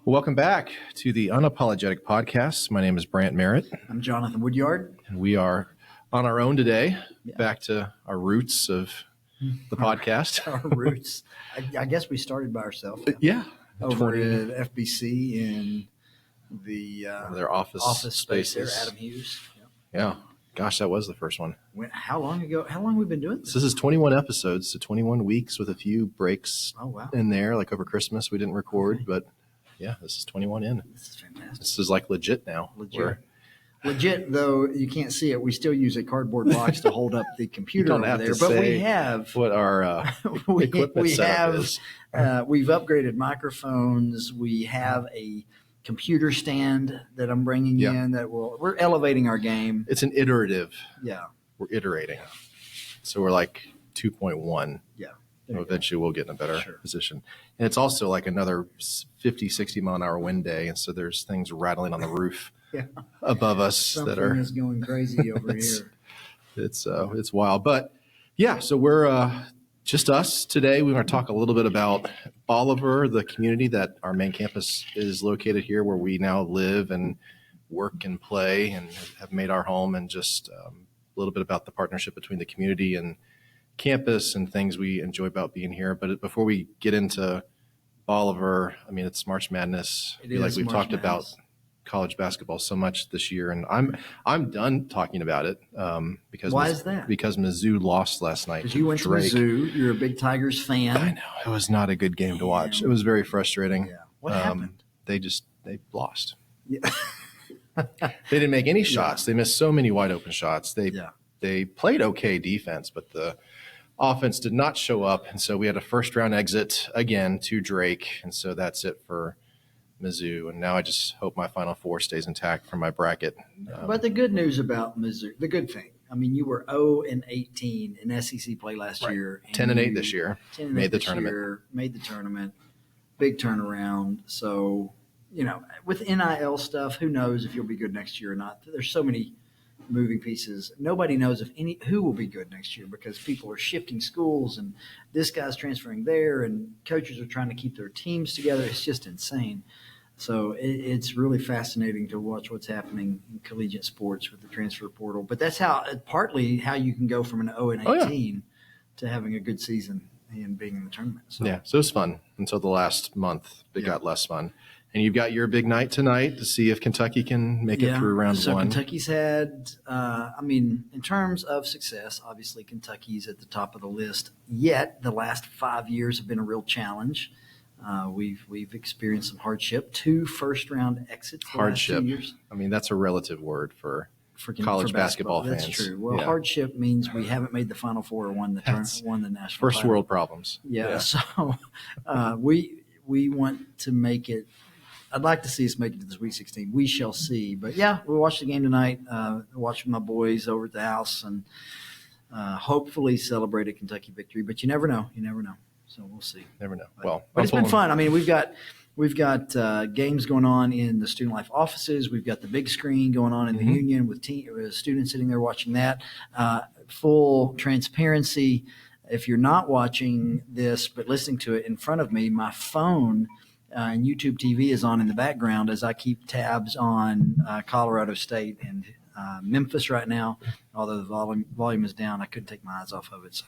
Welcome back to the Unapologetic Podcast. My name is Brandt Merritt. I'm Jonathon, Woodyard. And we are on our own today, back to our roots of the podcast. Our roots. I guess we started by ourselves. Yeah. Over at FBC in their office space spaces. there, Adam Hughes. Yeah. Gosh, that was the first one. How long ago? How long have we been doing this? This is 21 episodes, so 21 weeks with a few breaks in there. Like over Christmas, we didn't record, but yeah, this is 21 in. This is fantastic. This is like legit now. Legit, though you can't see it. We still use a cardboard box to hold up the computer over there. But we have what our equipment setup is. We've upgraded microphones. We have a computer stand that I'm bringing in that we're elevating our game. It's an iterative. Yeah. We're iterating. So we're like 2.1. Yeah. Eventually we'll get in a better position. And it's also like another 50, 60 mile an hour wind day. And so there's things rattling on the roof above us. Something is going crazy over here. It's wild. But yeah, so we're just us today. We want to talk a little bit about Bolivar, the community that our main campus is located here, where we now live and work and play and have made our home, and just a little bit about the partnership between the community and campus and things we enjoy about being here. But before we get into Bolivar, I mean, it's March Madness. I feel like we've talked about college basketball so much this year, and I'm done talking about it because why is that? Because Mizzou lost last night. Because you went to Mizzou, you're a big Tigers fan. I know it was not a good game to watch. It was very frustrating. Yeah. What happened? They lost. Yeah. They didn't make any shots. They missed so many wide open shots. They played okay defense, but the offense did not show up, and so we had a first round exit again to Drake, and so that's it for Mizzou. And now I just hope my Final Four stays intact for my bracket. But the good news about Mizzou, the good thing, I mean, you were 0-18 in SEC play last year. 10-8 this year. Made the tournament. Big turnaround. So, with NIL stuff, who knows if you'll be good next year or not? There's so many moving pieces. Nobody knows who will be good next year, because people are shifting schools and this guy's transferring there and coaches are trying to keep their teams together. It's just insane. So it's really fascinating to watch what's happening in collegiate sports with the transfer portal. But that's partly how you can go from an 0-18 to having a good season and being in the tournament. So it was fun until the last month. It got less fun. And you've got your big night tonight to see if Kentucky can make it through round one. Kentucky's had, in terms of success, obviously Kentucky's at the top of the list. Yet the last 5 years have been a real challenge. We've experienced some hardship. 2 first-round exits the last 2 years. I mean, that's a relative word for college basketball fans. That's true. Well, hardship means we haven't made the Final Four or won the national first title. World problems. Yeah. So we want to make it. I'd like to see us make it to the Sweet 16. We shall see. But, we'll watch the game tonight, watch with my boys over at the house, and hopefully celebrate a Kentucky victory. But you never know. So we'll see. Never know. But it's been fun. I mean, we've got games going on in the student life offices. We've got the big screen going on in the union with students sitting there watching that. Full transparency, if you're not watching this but listening to it in front of me, my phone and YouTube TV is on in the background as I keep tabs on Colorado State and Memphis right now. Although the volume is down, I couldn't take my eyes off of it. So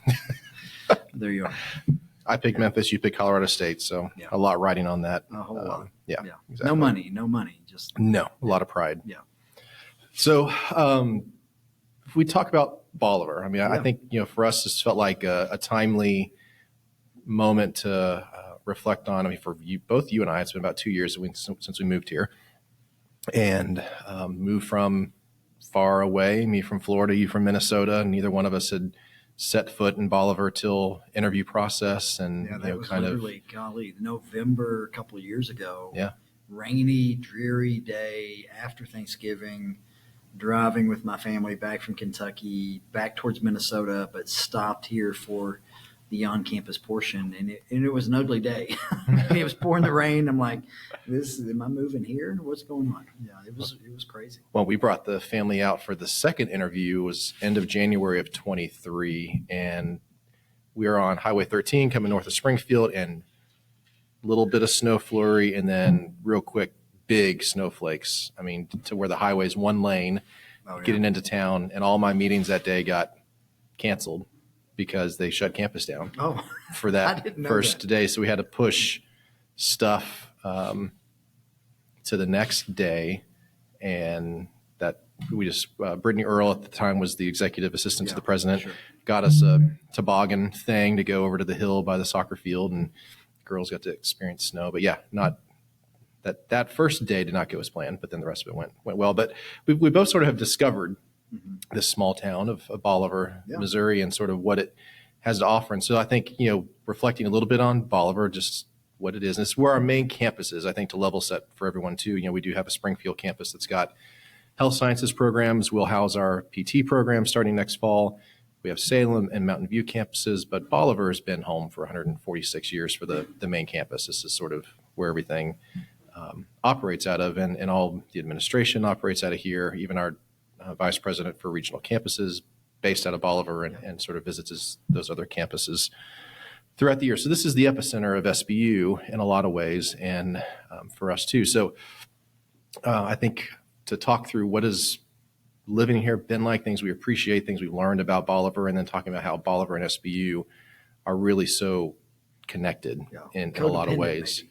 there you are. I picked Memphis, you picked Colorado State, so a lot riding on that. A whole lot. Yeah, exactly. No money, just a lot of pride. Yeah. So if we talk about Bolivar, I mean, I think for us this felt like a timely moment to reflect on. I mean, for both you and I, it's been about 2 years since we moved here, and moved from far away. Me from Florida, you from Minnesota. Neither one of us had set foot in Bolivar till interview process, and that was literally November a couple of years ago. Yeah, rainy, dreary day after Thanksgiving, driving with my family back from Kentucky back towards Minnesota, but stopped here for the on-campus portion, and it was an ugly day. It was pouring the rain. I'm like, am I moving here? What's going on? Yeah, it was crazy. Well, we brought the family out for the second interview. It was end of January of 23, and we were on Highway 13 coming north of Springfield, and little bit of snow flurry, and then real quick, big snowflakes. I mean, to where the highway's one lane getting into town, and all my meetings that day got canceled because they shut campus down for that first day. So we had to push stuff to the next day, and that we just Brittany Earle at the time was the executive assistant to the president, got us a toboggan thing to go over to the hill by the soccer field, and girls got to experience snow. But yeah, not that first day did not go as planned, but then the rest of it went well. But we both sort of have discovered this small town of Bolivar, Missouri, and sort of what it has to offer. And so I think, reflecting a little bit on Bolivar, just what it is, and it's where our main campus is, I think, to level set for everyone too. We do have a Springfield campus that's got health sciences programs. We'll house our PT program starting next fall. We have Salem and Mountain View campuses, but Bolivar has been home for 146 years for the main campus. This is sort of where everything operates out of, and all the administration operates out of here. Even our vice president for regional campuses based out of Bolivar, and sort of visits those other campuses throughout the year. So this is the epicenter of SBU in a lot of ways, and for us too. So I think to talk through what has living here been like, things we appreciate, things we've learned about Bolivar, and then talking about how Bolivar and SBU are really so connected in a lot of ways.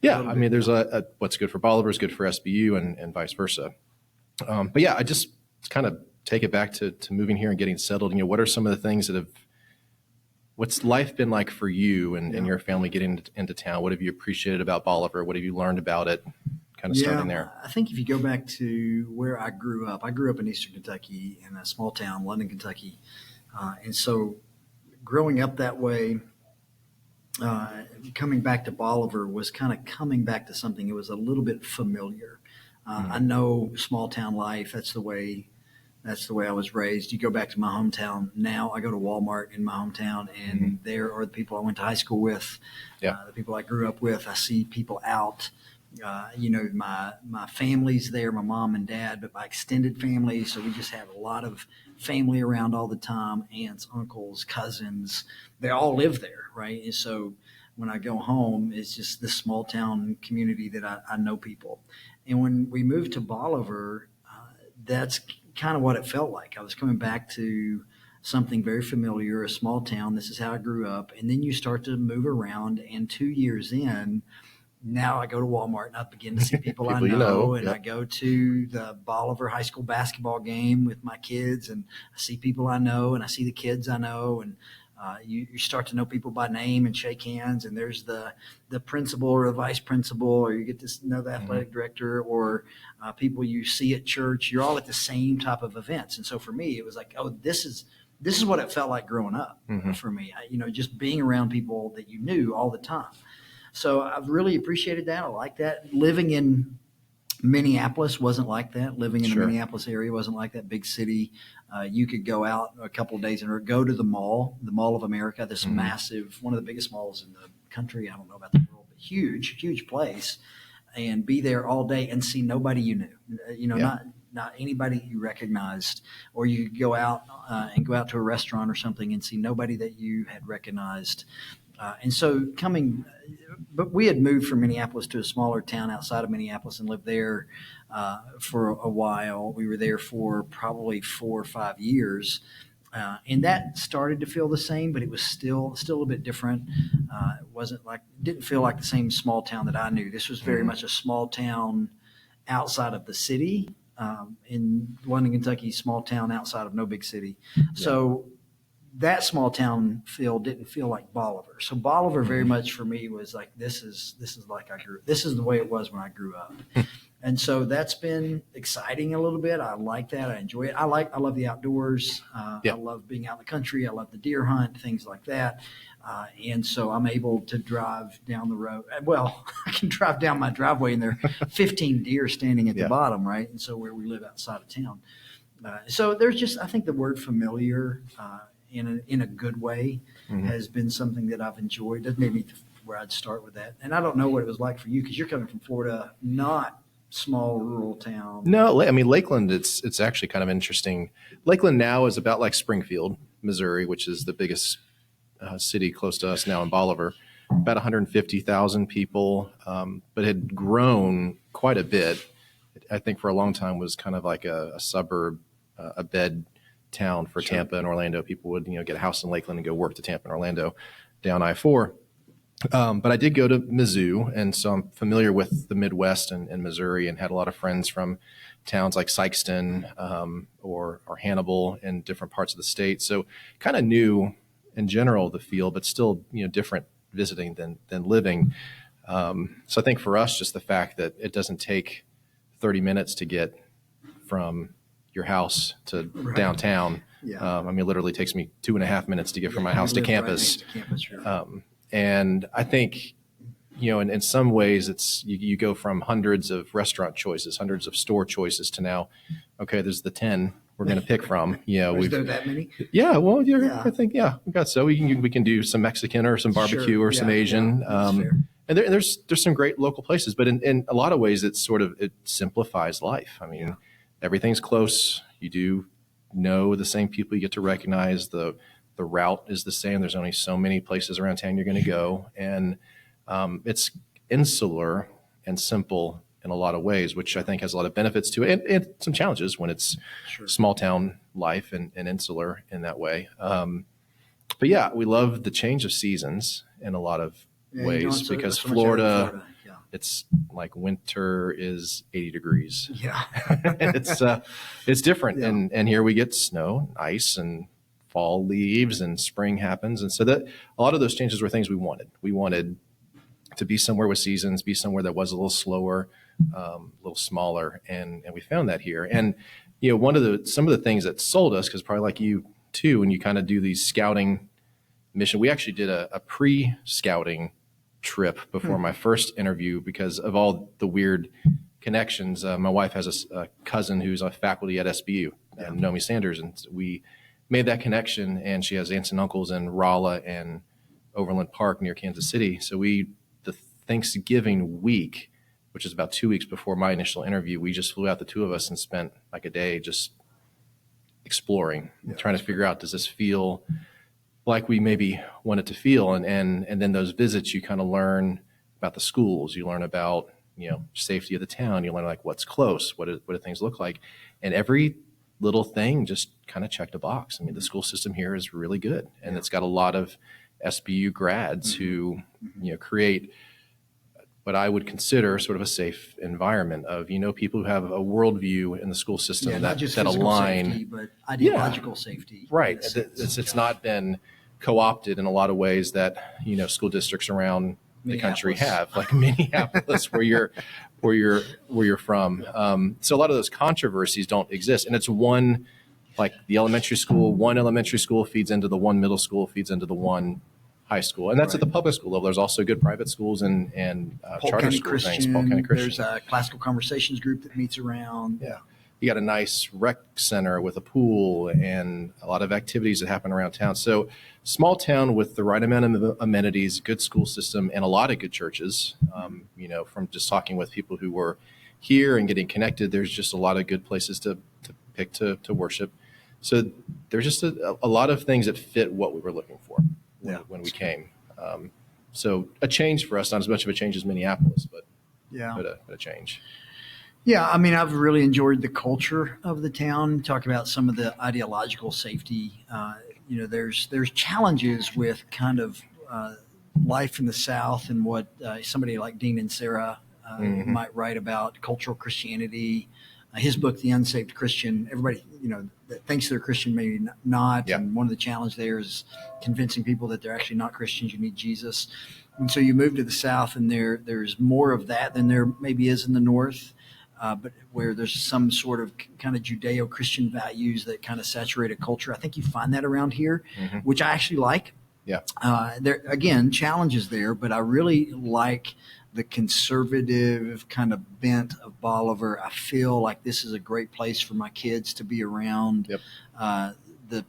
Yeah, I mean, there's what's good for Bolivar is good for SBU, and vice versa. But yeah, I just kind of take it back to moving here and getting settled. What are some of the things what's life been like for you and your family getting into town? What have you appreciated about Bolivar? What have you learned about it? Kind of starting there. I think if you go back to where I grew up in Eastern Kentucky in a small town, London, Kentucky. And so growing up that way, coming back to Bolivar was kind of coming back to something that was a little bit familiar. I know small town life. That's the way I was raised. You go back to my hometown now. I go to Walmart in my hometown, and there are the people I went to high school with, the people I grew up with. I see people out. My family's there, my mom and dad, but my extended family. So we just have a lot of family around all the time, aunts, uncles, cousins. They all live there, right? And so when I go home, it's just this small town community that I know people. And when we moved to Bolivar, that's kind of what it felt like. I was coming back to something very familiar, a small town. This is how I grew up. And then you start to move around, and 2 years in, now I go to Walmart and I begin to see people I know, and I go to the Bolivar High School basketball game with my kids, and I see people I know, and I see the kids I know, and you start to know people by name and shake hands, and there's the principal or the vice principal, or you get to know the athletic director, or people you see at church. You're all at the same type of events. And so for me, it was like, this is what it felt like growing up for me. Just being around people that you knew all the time. So I've really appreciated that. I like that. Living in Minneapolis wasn't like that. Living in the Minneapolis area wasn't like that. Big city. You could go out a couple of days and go to the Mall of America, this massive, one of the biggest malls in the country. I don't know about the world, but huge, huge place, and be there all day and see nobody you knew. Not anybody you recognized. Or you could go out and go out to a restaurant or something and see nobody that you had recognized. And so but we had moved from Minneapolis to a smaller town outside of Minneapolis and lived there for a while. We were there for probably 4 or 5 years. And that started to feel the same, but it was still a bit different. It didn't feel like the same small town that I knew. This was very much a small town outside of the city, in London, Kentucky, small town outside of no big city. Yeah. So that small town feel didn't feel like Bolivar. So Bolivar very much for me was like, this is like this is the way it was when I grew up. And so that's been exciting a little bit. I like that. I enjoy it. I love the outdoors. I love being out in the country. I love the deer hunt, things like that. And so I'm able to drive down the road. Well, I can drive down my driveway and there are 15 deer standing at the bottom, right? And so where we live outside of town. So there's just, I think the word familiar in a good way has been something that I've enjoyed. That's maybe where I'd start with that. And I don't know what it was like for you because you're coming from Florida, not small rural town. No, I mean, Lakeland, it's actually kind of interesting. Lakeland now is about like Springfield, Missouri, which is the biggest city close to us now in Bolivar. about 150,000 people, but had grown quite a bit. I think for a long time was kind of like a suburb, a bed town for Tampa and Orlando. People would, get a house in Lakeland and go work to Tampa and Orlando down I-4. But I did go to Mizzou, and so I'm familiar with the Midwest and Missouri, and had a lot of friends from towns like Sikeston or Hannibal in different parts of the state. So kind of knew in general the feel, but still different visiting than living. So I think for us, just the fact that it doesn't take 30 minutes to get from your house to downtown. Yeah. It literally takes me 2.5 minutes to get from my house to campus. And I think, in some ways it's, you go from hundreds of restaurant choices, hundreds of store choices to now, okay, there's the 10 we're going to pick from. Is there that many? Yeah. Well, I think, we got, so we can do some Mexican or some barbecue or some Asian. And there's some great local places, but in a lot of ways it simplifies life. Everything's close. You do know the same people you get to recognize. The route is the same. There's only so many places around town you're going to go. And it's insular and simple in a lot of ways, which I think has a lot of benefits to it and some challenges when it's small town life and insular in that way. But yeah, we love the change of seasons in a lot of ways because Florida, it's like winter is 80 degrees. Yeah. It's different. Yeah. And here we get snow, ice, and fall leaves, and spring happens. And so that a lot of those changes were things we wanted. We wanted to be somewhere with seasons, be somewhere that was a little slower, a little smaller. And we found that here. And, some of the things that sold us, because probably like you too, when you kind of do these scouting mission, we actually did a pre-scouting trip before my first interview because of all the weird connections. My wife has a cousin who's a faculty at SBU, Naomi Sanders, and we made that connection, and she has aunts and uncles in Rolla and Overland Park near Kansas City. So the Thanksgiving week, which is about 2 weeks before my initial interview, we just flew out, the two of us, and spent like a day just exploring, trying to figure out, does this feel like we maybe want it to feel? And then those visits, you kind of learn about the schools, you learn about, safety of the town, you learn like what's close, what do things look like? And every little thing just kind of checked a box. The school system here is really good, and it's got a lot of SBU grads who, create what I would consider sort of a safe environment of, people who have a worldview in the school system that align, safety, but ideological safety. Right. It's not been co-opted in a lot of ways that, school districts around the country have, like Minneapolis, where you're from. So a lot of those controversies don't exist. And it's one, like the elementary school, one elementary school feeds into the one middle school, feeds into the one high school. And that's at the public school level. There's also good private schools and charter school things. Polk County Christian. There's a classical conversations group that meets around. Yeah. You got a nice rec center with a pool and a lot of activities that happen around town. So small town with the right amount of amenities, good school system, and a lot of good churches. From just talking with people who were here and getting connected, there's just a lot of good places to pick to worship. So there's just a lot of things that fit what we were looking for when we came. So a change for us, not as much of a change as Minneapolis, but a change. Yeah, I've really enjoyed the culture of the town. Talk about some of the ideological safety. There's challenges with kind of life in the South and what somebody like Dean and Sarah might write about cultural Christianity. His book, The Unsaved Christian, everybody, that thinks they're Christian, maybe not. Yeah. And one of the challenges there is convincing people that they're actually not Christians. You need Jesus. And so you move to the South, and there's more of that than there maybe is in the North. But where there's some sort of kind of Judeo-Christian values that kind of saturate a culture. I think you find that around here, which I actually like. Yeah. There again, challenges there, but I really like the conservative kind of bent of Bolivar. I feel like this is a great place for my kids to be around. Yep. The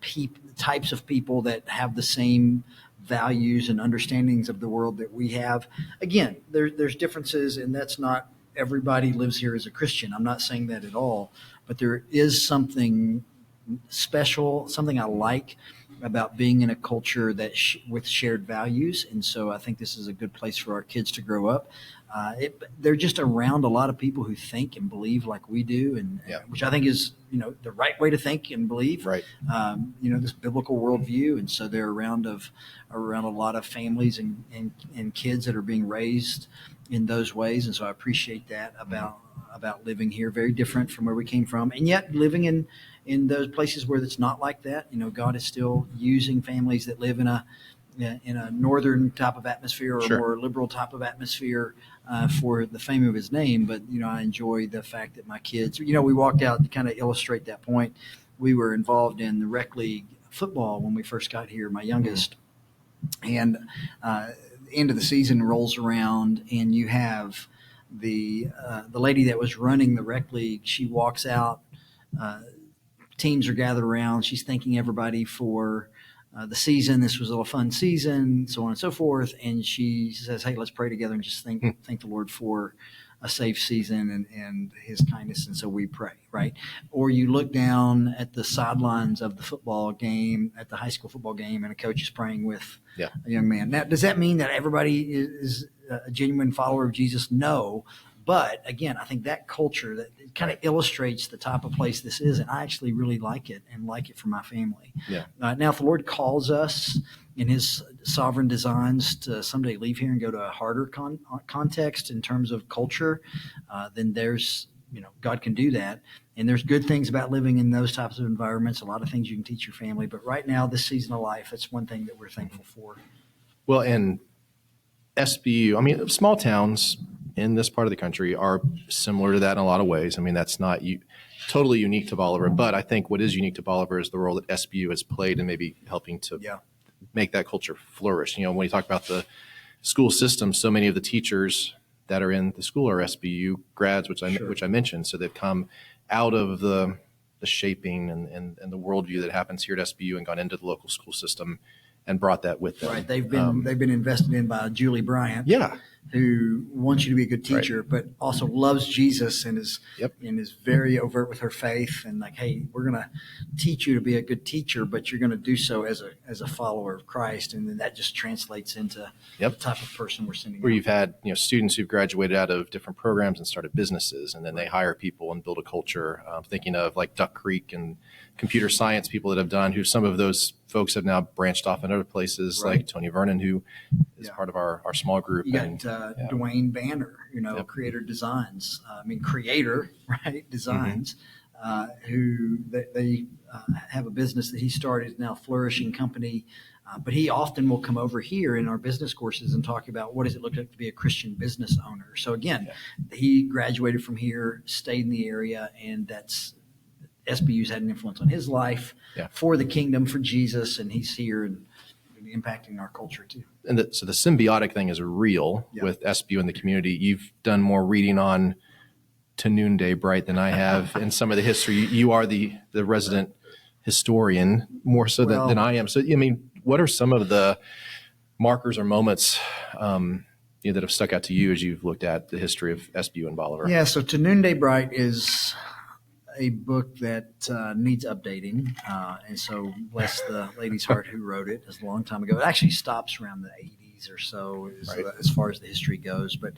types of people that have the same values and understandings of the world that we have. Again, there's differences, and that's not everybody lives here as a Christian. I'm not saying that at all, but there is something special, something I like about being in a culture that with shared values. And so I think this is a good place for our kids to grow up. They're just around a lot of people who think and believe like we do, and which I think is, the right way to think and believe. Right. This biblical worldview, and so they're around a lot of families and kids that are being raised in those ways. And so I appreciate that about living here. Very different from where we came from, and yet living in those places where it's not like that. God is still using families that live in a northern type of atmosphere or Sure. a more liberal type of atmosphere for the fame of his name. But, I enjoy the fact that my kids, we walked out to kind of illustrate that point. We were involved in the rec league football when we first got here, my youngest. And the end of the season rolls around, and you have the lady that was running the rec league. She walks out, teams are gathered around. She's thanking everybody for the season. This was a fun season, so on and so forth. And she says, "Hey, let's pray together and just thank the Lord for a safe season and his kindness." And so we pray, right? Or you look down at the sidelines of the football game, at the high school football game, and a coach is praying with a young man. Now, does that mean that everybody is a genuine follower of Jesus? No. But again, I think that culture that kind of illustrates the type of place this is, and I actually really like it and like it for my family. Yeah. Now, if the Lord calls us in his sovereign designs to someday leave here and go to a harder context in terms of culture, then there's, God can do that. And there's good things about living in those types of environments, a lot of things you can teach your family. But right now, this season of life, it's one thing that we're thankful for. Well, and SBU, small towns in this part of the country are similar to that in a lot of ways. That's not totally unique to Bolivar, but I think what is unique to Bolivar is the role that SBU has played in maybe helping to make that culture flourish. When you talk about the school system, so many of the teachers that are in the school are SBU grads, which I mentioned. So they've come out of the shaping and the worldview that happens here at SBU and gone into the local school system and brought that with them. Right. They've been invested in by Julie Brandt. Yeah. Who wants you to be a good teacher, but also loves Jesus and is very overt with her faith, and like, hey, we're going to teach you to be a good teacher, but you're going to do so as a follower of Christ, and then that just translates into the type of person we're sending. Where you've had students who've graduated out of different programs and started businesses, and then they hire people and build a culture. Thinking of like Duck Creek and computer science people that have done, who some of those folks have now branched off in other places, like Tony Vernon, who is part of our small group. You got Dwayne Banner, Creator Designs. Creator, right? Designs, who they have a business that he started, now flourishing company. But he often will come over here in our business courses and talk about what does it look like to be a Christian business owner. So again, he graduated from here, stayed in the area, and that's SBU's had an influence on his life for the kingdom, for Jesus, and he's here and impacting our culture too. And so the symbiotic thing is real with SBU and the community. You've done more reading on To Noonday Bright than I have in some of the history. You are the resident historian more so than I am. So, what are some of the markers or moments that have stuck out to you as you've looked at the history of SBU and Bolivar? Yeah, so To Noonday Bright is a book that needs updating, and so bless the lady's heart who wrote it. It's a long time ago. It actually stops around the 80s or so as far as the history goes. But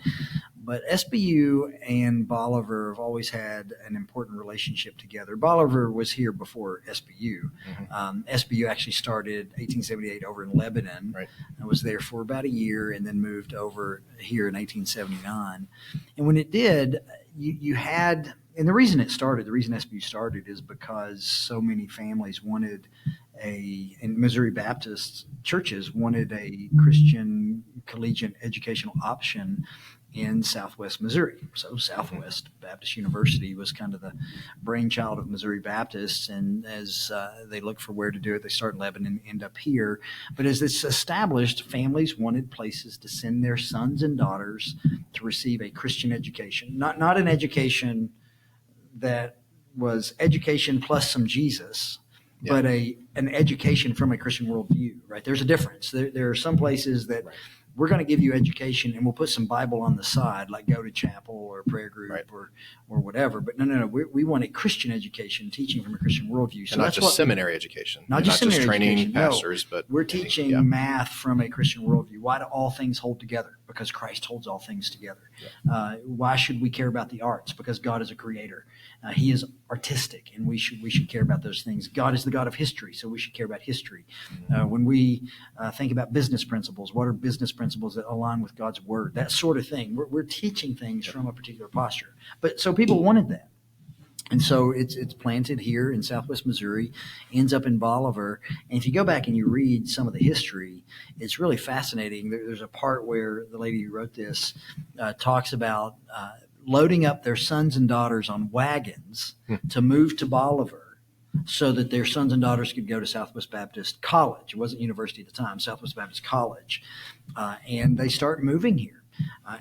SBU and Bolivar have always had an important relationship together. Bolivar was here before SBU. SBU actually started 1878 over in Lebanon. I was there for about a year and then moved over here in 1879. And when it did, you had... And the reason SBU started is because so many families and Missouri Baptist churches wanted a Christian collegiate educational option in Southwest Missouri. So Southwest Baptist University was kind of the brainchild of Missouri Baptists. And as they looked for where to do it, they start in Lebanon and end up here. But as it's established, families wanted places to send their sons and daughters to receive a Christian education, not an education that was education plus some Jesus, but an education from a Christian worldview, right? There's a difference. There are some places that we're going to give you education and we'll put some Bible on the side, like go to chapel or prayer group Right. or whatever. But no. We want a Christian education, teaching from a Christian worldview. So and not that's just seminary education. Not just seminary training education. pastors, No, but we're teaching math from a Christian worldview. Why do all things hold together? Because Christ holds all things together. Yeah. Why should we care about the arts? Because God is a creator. He is artistic, and we should care about those things. God is the God of history, so we should care about history. When we think about business principles, what are business principles that align with God's word? That sort of thing. We're teaching things from a particular posture. But so people wanted that. And so it's planted here in Southwest Missouri, ends up in Bolivar. And if you go back and you read some of the history, it's really fascinating. There's a part where the lady who wrote this talks about loading up their sons and daughters on wagons to move to Bolivar so that their sons and daughters could go to Southwest Baptist College. It wasn't university at the time, Southwest Baptist College. And they start moving here.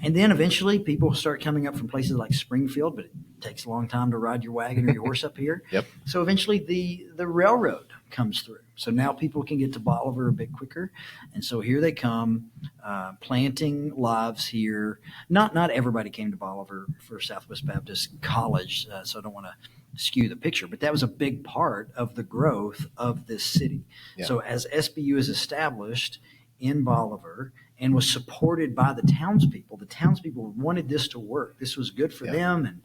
And then eventually people start coming up from places like Springfield, but it takes a long time to ride your wagon or your horse up here. Yep. So eventually the railroad comes through. So now people can get to Bolivar a bit quicker. And so here they come, planting lives here. Not everybody came to Bolivar for Southwest Baptist College, so I don't want to skew the picture, but that was a big part of the growth of this city. Yeah. So as SBU is established in Bolivar and was supported by the townspeople wanted this to work. This was good for them, and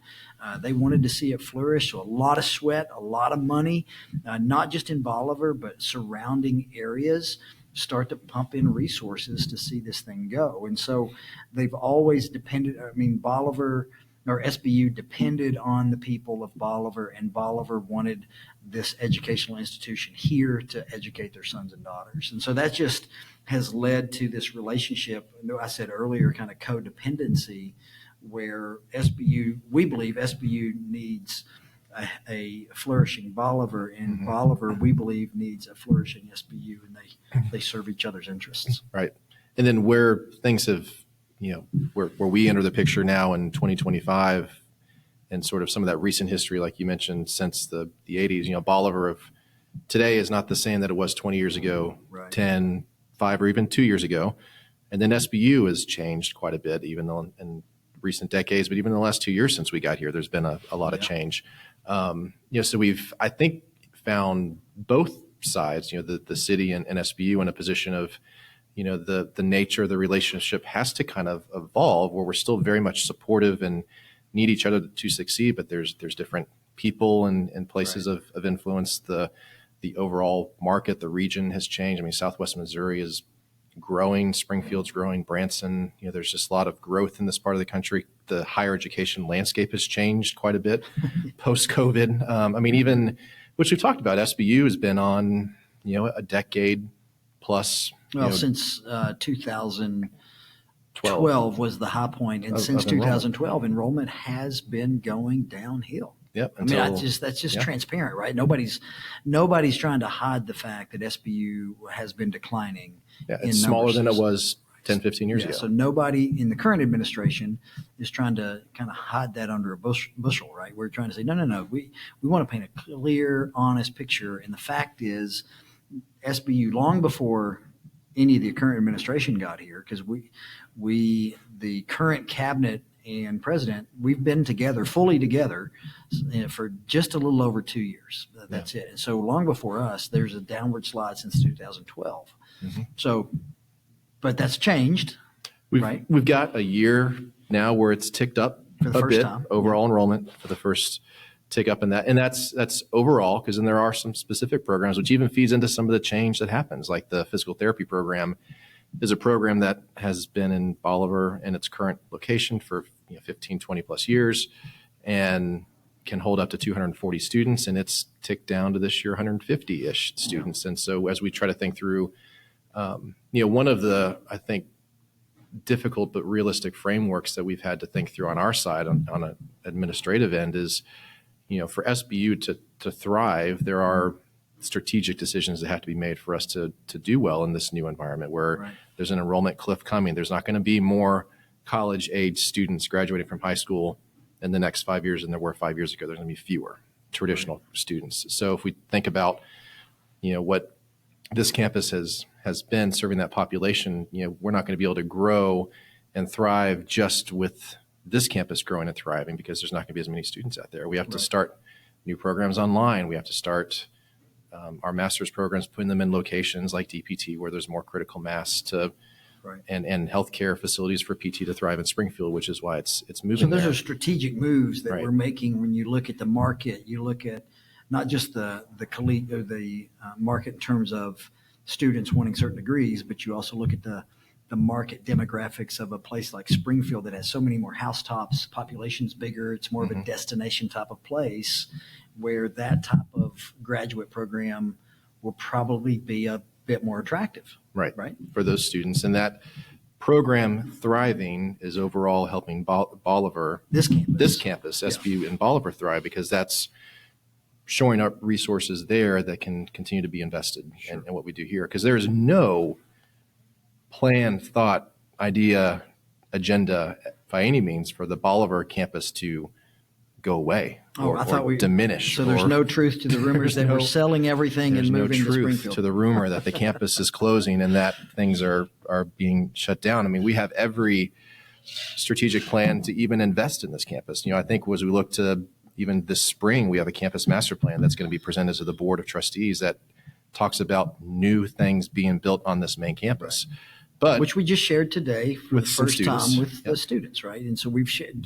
they wanted to see it flourish. So a lot of sweat, a lot of money, not just in Bolivar, but surrounding areas start to pump in resources to see this thing go. And so they've always depended, Bolivar or SBU depended on the people of Bolivar, and Bolivar wanted this educational institution here to educate their sons and daughters. And so that just has led to this relationship, I said earlier, kind of codependency, where we believe SBU needs a flourishing Bolivar, and Bolivar, we believe, needs a flourishing SBU, and they serve each other's interests. Right. And then where things have, where we enter the picture now in 2025, and sort of some of that recent history, like you mentioned, since the 80s, Bolivar of today is not the same that it was 20 years ago, Right. 10, 5, or even 2 years ago. And then SBU has changed quite a bit, even though in recent decades, but even in the last 2 years since we got here, there's been a lot of change. So we've, I think, found both sides, the city and SBU in a position of, the nature of the relationship has to kind of evolve, where we're still very much supportive and need each other to succeed, but there's different people and places Right. of influence. The overall market, the region has changed. Southwest Missouri is growing, Springfield's growing, Branson, there's just a lot of growth in this part of the country. The higher education landscape has changed quite a bit post-COVID. Even, which we've talked about, SBU has been on, a decade plus. Well, since 2012 was the high point, and since 2012, enrollment has been going downhill. Yep. That's just transparent, right? Nobody's trying to hide the fact that SBU has been declining. Yeah, it's smaller than it was 10, 15 years ago. So nobody in the current administration is trying to kind of hide that under a bushel, right? We're trying to say, no. We want to paint a clear, honest picture. And the fact is, SBU, long before any of the current administration got here, because the current cabinet and president, we've been together, fully together, for just a little over 2 years. That's it. And so long before us, there's a downward slide since 2012. So, but that's changed, right? We've got a year now where it's ticked up For the a first bit, time. overall enrollment for the first tick up in that. And that's overall, because then there are some specific programs, which even feeds into some of the change that happens, like the physical therapy program is a program that has been in Bolivar in its current location for 15, 20 plus years, and can hold up to 240 students. And it's ticked down to this year 150-ish students. And so as we try to think through, one of the, I think, difficult but realistic frameworks that we've had to think through on our side on an administrative end is, for SBU to thrive, there are strategic decisions that have to be made for us to do well in this new environment where there's an enrollment cliff coming. There's not going to be more college-age students graduating from high school in the next 5 years than there were 5 years ago. There's going to be fewer traditional students. So if we think about, what this campus has been serving that population, we're not going to be able to grow and thrive just with this campus growing and thriving because there's not going to be as many students out there. We have to start new programs online. We have to start our master's programs, putting them in locations like DPT where there's more critical mass and healthcare facilities for PT to thrive in Springfield, which is why it's moving. So those there. are strategic moves that we're making when you look at the market. You look at not just the market in terms of students wanting certain degrees, but you also look at the market demographics of a place like Springfield that has so many more housetops, population's bigger, it's more of a destination type of place where that type of graduate program will probably be a bit more attractive. Right. For those students. And that program thriving is overall helping Bolivar, this campus, SBU and Bolivar thrive because that's showing up resources there that can continue to be invested in what we do here. Because there's no plan, thought, idea, agenda by any means for the Bolivar campus to go away or diminish. So there's no truth to the rumors that we're selling everything and moving to Springfield. There's no truth to the rumor that the campus is closing and that things are being shut down. I mean, we have every strategic plan to even invest in this campus. I think as we look to even this spring, we have a campus master plan that's going to be presented to the Board of Trustees that talks about new things being built on this main campus. But which we just shared today for the first time with the students, right? And so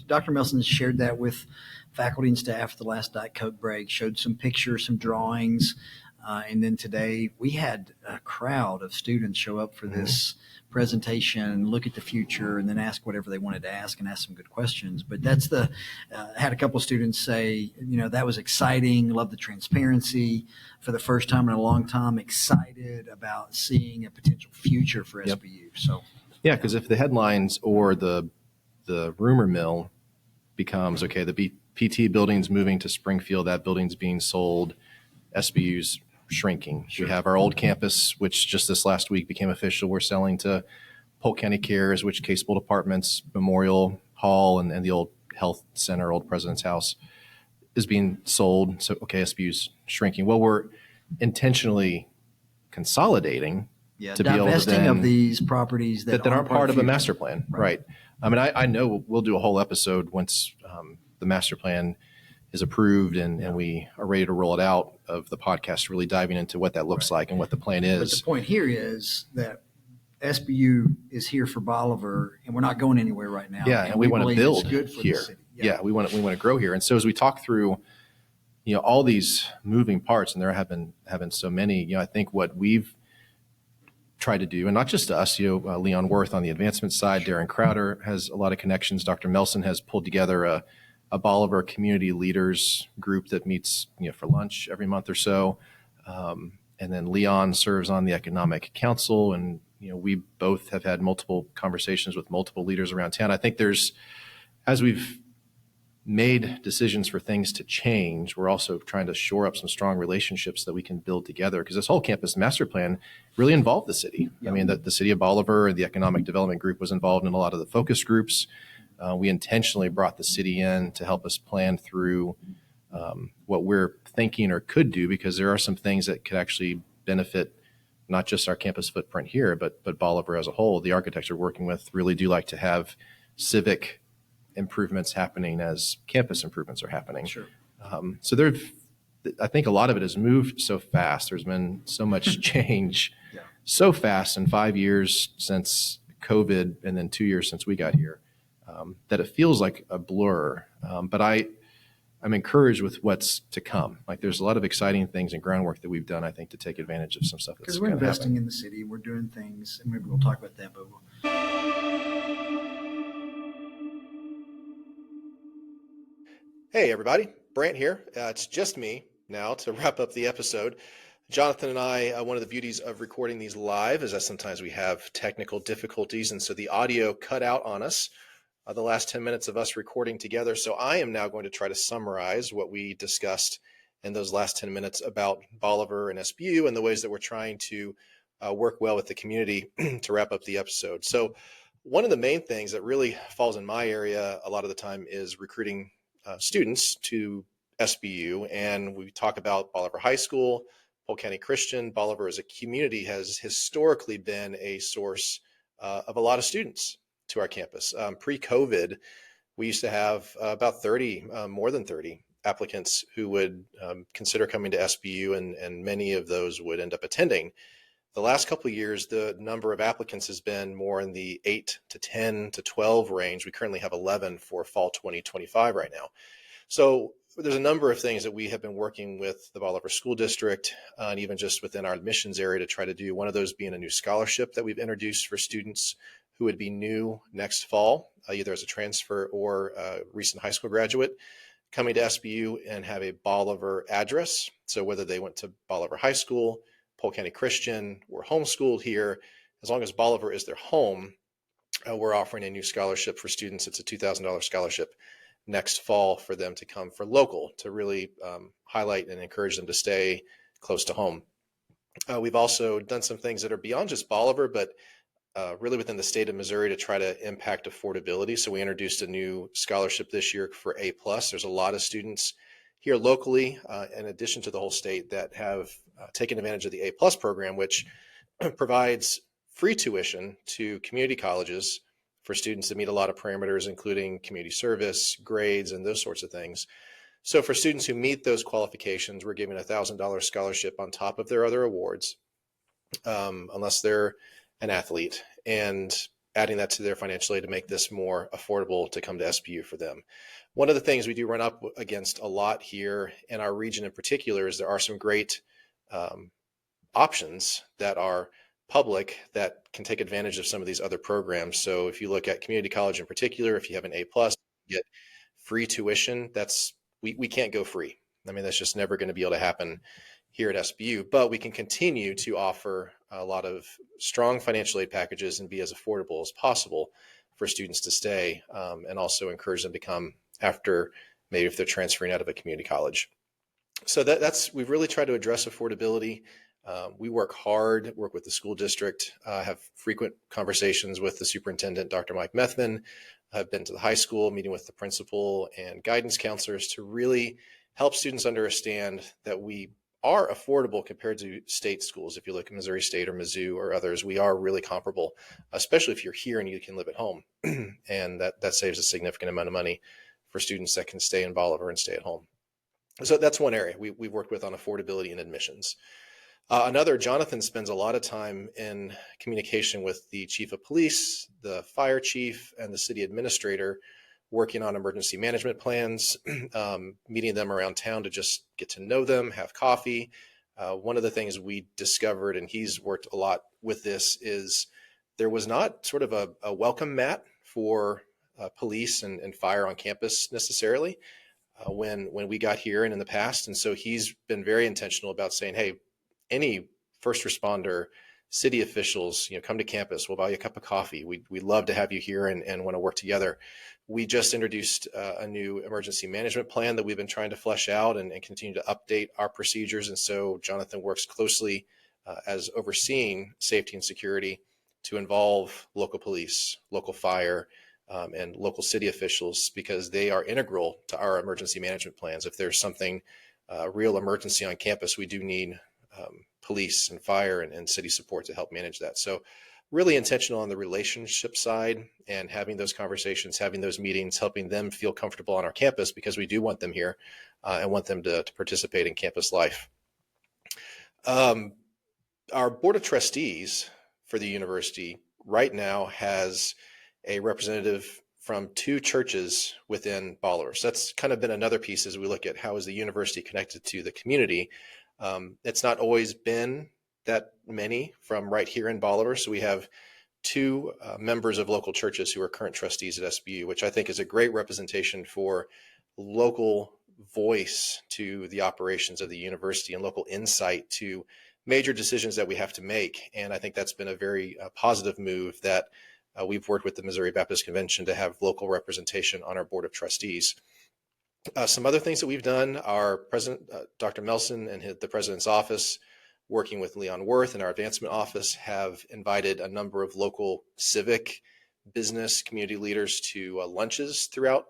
Dr. Melson shared that with faculty and staff at the last Diet Coke break, showed some pictures, some drawings. And then today we had a crowd of students show up for this presentation, look at the future, and then ask whatever they wanted to ask and ask some good questions. But that's had a couple of students say, that was exciting, love the transparency for the first time in a long time, excited about seeing a potential future for SBU. So, yeah, because if the headlines or the rumor mill becomes, okay, the PT building's moving to Springfield, that building's being sold, SBU's shrinking. Sure. We have our old campus, which just this last week became official. We're selling to Polk County Cares, which Casebolt Apartments, Memorial Hall, and the old health center, old President's House, is being sold. So, okay, SBU's shrinking. Well, we're intentionally consolidating to be able to divesting of these properties that aren't part of a master plan. Right. I mean, I know we'll do a whole episode once the master plan is approved and we are ready to roll it out of the podcast, really diving into what that looks like and what the plan is. But the point here is that SBU is here for Bolivar, and we're not going anywhere right now. Yeah, and we want to build here. Yeah, we want to grow here. And so as we talk through, all these moving parts, and there have been so many, I think what we've tried to do, and not just us, Leon Worth on the advancement side, Darren Crowder has a lot of connections. Dr. Melson has pulled together a Bolivar community leaders group that meets, for lunch every month or so. And then Leon serves on the economic council. And, we both have had multiple conversations with multiple leaders around town. I think as we've made decisions for things to change, we're also trying to shore up some strong relationships that we can build together. Because this whole campus master plan really involved the city. Yep. I mean, the city of Bolivar and the economic development group was involved in a lot of the focus groups. We intentionally brought the city in to help us plan through what we're thinking or could do, because there are some things that could actually benefit not just our campus footprint here, but Bolivar as a whole. The architects we're working with really do like to have civic improvements happening as campus improvements are happening. Sure. So I think a lot of it has moved so fast. There's been so much change so fast in 5 years since COVID and then 2 years since we got here. That it feels like a blur. But I'm encouraged with what's to come. Like there's a lot of exciting things and groundwork that we've done, I think, to take advantage of some stuff. Because we're investing in the city, we're doing things, and maybe we'll talk about that. But Hey, everybody. Brandt here. It's just me now to wrap up the episode. Jonathon and I, one of the beauties of recording these live is that sometimes we have technical difficulties, and so the audio cut out on us the last 10 minutes of us recording together. So I am now going to try to summarize what we discussed in those last 10 minutes about Bolivar and SBU and the ways that we're trying to work well with the community to wrap up the episode. So one of the main things that really falls in my area a lot of the time is recruiting students to SBU. And we talk about Bolivar High School, Polk County Christian, Bolivar as a community has historically been a source of a lot of students to our campus. Pre-COVID, we used to have about 30, more than 30 applicants who would consider coming to SBU, and many of those would end up attending. The last couple of years, the number of applicants has been more in the 8 to 10 to 12 range. We currently have 11 for fall 2025 right now. So there's a number of things that we have been working with the Bolivar School District and even just within our admissions area to try to do. One of those being a new scholarship that we've introduced for students who would be new next fall, either as a transfer or a recent high school graduate, coming to SBU and have a Bolivar address. So whether they went to Bolivar High School, Polk County Christian, were homeschooled here, as long as Bolivar is their home, we're offering a new scholarship for students. It's a $2,000 scholarship next fall for them to come for local, to really highlight and encourage them to stay close to home. We've also done some things that are beyond just Bolivar, but really within the state of Missouri to try to impact affordability. So we introduced a new scholarship this year for A+. There's a lot of students here locally, in addition to the whole state, that have taken advantage of the A+ program, which provides free tuition to community colleges for students that meet a lot of parameters, including community service, grades, and those sorts of things. So for students who meet those qualifications, we're giving a $1,000 scholarship on top of their other awards, unless they're an athlete, and adding that to their financial aid to make this more affordable to come to SBU for them. One of the things we do run up against a lot here in our region in particular is there are some great options that are public that can take advantage of some of these other programs. So if you look at community college in particular, if you have an A+, you get free tuition. We can't go free. I mean, that's just never going to be able to happen here at SBU, but we can continue to offer a lot of strong financial aid packages and be as affordable as possible for students to stay, and also encourage them to come after, maybe if they're transferring out of a community college. So we've really tried to address affordability. We work hard, work with the school district, have frequent conversations with the superintendent, Dr. Mike Methman. I've been to the high school, meeting with the principal and guidance counselors to really help students understand that we are affordable compared to state schools. If you look at Missouri State or Mizzou or others, we are really comparable, especially if you're here and you can live at home. And that saves a significant amount of money for students that can stay in Bolivar and stay at home. So that's one area we've worked with on affordability and admissions. Another, Jonathon spends a lot of time in communication with the chief of police, the fire chief, and the city administrator, working on emergency management plans, meeting them around town to just get to know them, have coffee. One of the things we discovered, and he's worked a lot with this, is there was not sort of a welcome mat for police and fire on campus necessarily when we got here and in the past. And so he's been very intentional about saying, hey, any first responder, city officials, come to campus. We'll buy you a cup of coffee. We'd love to have you here and want to work together. We just introduced a new emergency management plan that we've been trying to flesh out and continue to update our procedures. And so Jonathon works closely as overseeing safety and security to involve local police, local fire, and local city officials, because they are integral to our emergency management plans. If there's something, real emergency on campus, we do need police and fire and city support to help manage that. So really intentional on the relationship side and having those conversations, having those meetings, helping them feel comfortable on our campus, because we do want them here and want them to participate in campus life. Our board of trustees for the university right now has a representative from 2 churches within Bolivar. So that's kind of been another piece as we look at how is the university connected to the community. It's not always been that many from right here in Bolivar. So we have 2 members of local churches who are current trustees at SBU, which I think is a great representation for local voice to the operations of the university and local insight to major decisions that we have to make. And I think that's been a very positive move that we've worked with the Missouri Baptist Convention to have local representation on our board of trustees. Some other things that we've done, our president, Dr. Melson, and the president's office, working with Leon Worth and our advancement office, have invited a number of local civic, business, community leaders to lunches throughout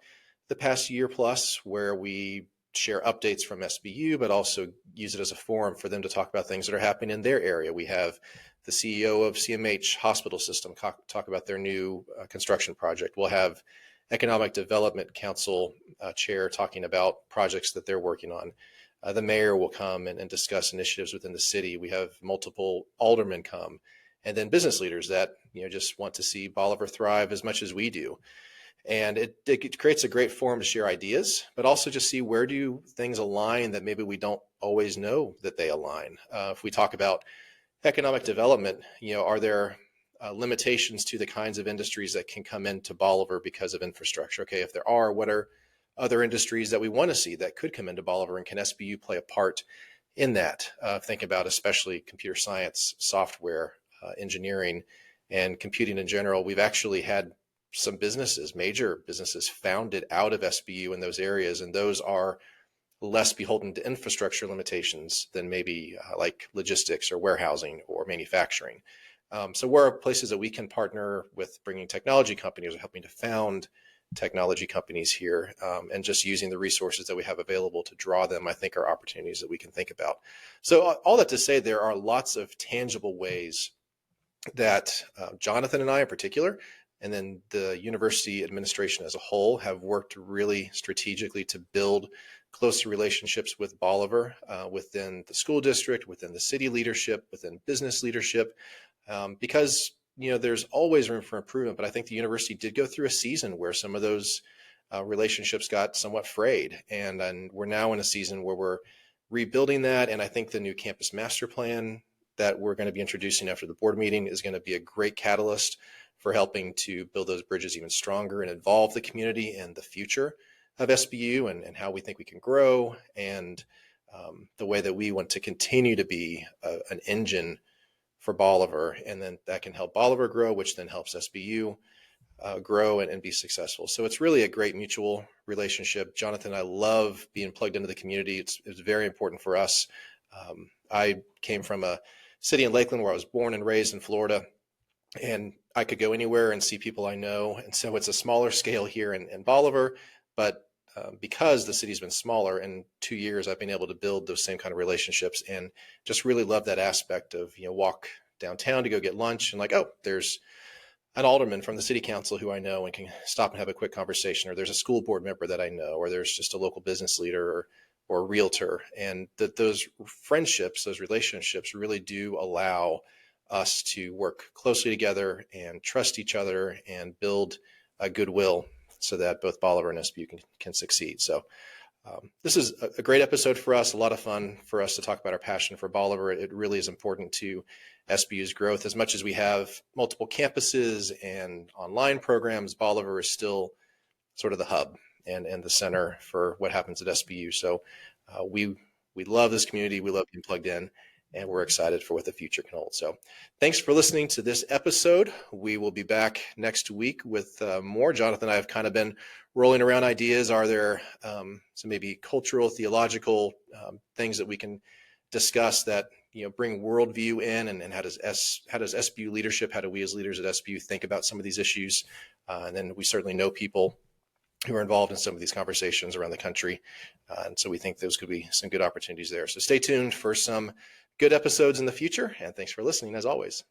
the past year plus, where we share updates from SBU, but also use it as a forum for them to talk about things that are happening in their area. We have the CEO of CMH Hospital System talk about their new construction project. We'll have Economic Development Council chair talking about projects that they're working on. The mayor will come and discuss initiatives within the city. We have multiple aldermen come, and then business leaders that just want to see Bolivar thrive as much as we do. And it creates a great forum to share ideas, but also just see where do things align that maybe we don't always know that they align. If we talk about economic development, are there limitations to the kinds of industries that can come into Bolivar because of infrastructure? Okay, if there are, what are other industries that we want to see that could come into Bolivar, and can SBU play a part in that? Think about especially computer science, software, engineering, and computing in general. We've actually had some businesses, major businesses, founded out of SBU in those areas, and those are less beholden to infrastructure limitations than maybe like logistics or warehousing or manufacturing. So where are places that we can partner with bringing technology companies or helping to found technology companies here, and just using the resources that we have available to draw them, I think are opportunities that we can think about. So all that to say, there are lots of tangible ways that Jonathon and I in particular, and then the university administration as a whole, have worked really strategically to build closer relationships with Bolivar, within the school district, within the city leadership, within business leadership, because there's always room for improvement. But I think the university did go through a season where some of those relationships got somewhat frayed, and we're now in a season where we're rebuilding that. And I think the new campus master plan that we're going to be introducing after the board meeting is going to be a great catalyst for helping to build those bridges even stronger and involve the community in the future of SBU and how we think we can grow, and the way that we want to continue to be an engine for Bolivar, and then that can help Bolivar grow, which then helps SBU grow and be successful. So it's really a great mutual relationship. Jonathon and I love being plugged into the community. It's very important for us. I came from a city in Lakeland where I was born and raised in Florida, and I could go anywhere and see people I know. And so it's a smaller scale here in Bolivar, but because the city's been smaller, in 2 years, I've been able to build those same kind of relationships, and just really love that aspect of, walk downtown to go get lunch and oh, there's an alderman from the city council who I know and can stop and have a quick conversation, or there's a school board member that I know, or there's just a local business leader or a realtor. And that those friendships, those relationships really do allow us to work closely together and trust each other and build a goodwill so that both Bolivar and SBU can succeed. So this is a great episode for us, a lot of fun for us to talk about our passion for Bolivar. It really is important to SBU's growth. As much as we have multiple campuses and online programs, Bolivar is still sort of the hub and the center for what happens at SBU. So we love this community. We love being plugged in, and we're excited for what the future can hold. So thanks for listening to this episode. We will be back next week with more. Jonathon and I have kind of been rolling around ideas. Are there some maybe cultural, theological things that we can discuss that bring worldview in, and how does SBU leadership, how do we as leaders at SBU think about some of these issues? And then we certainly know people who are involved in some of these conversations around the country. And so we think those could be some good opportunities there. So stay tuned for some good episodes in the future, and thanks for listening as always.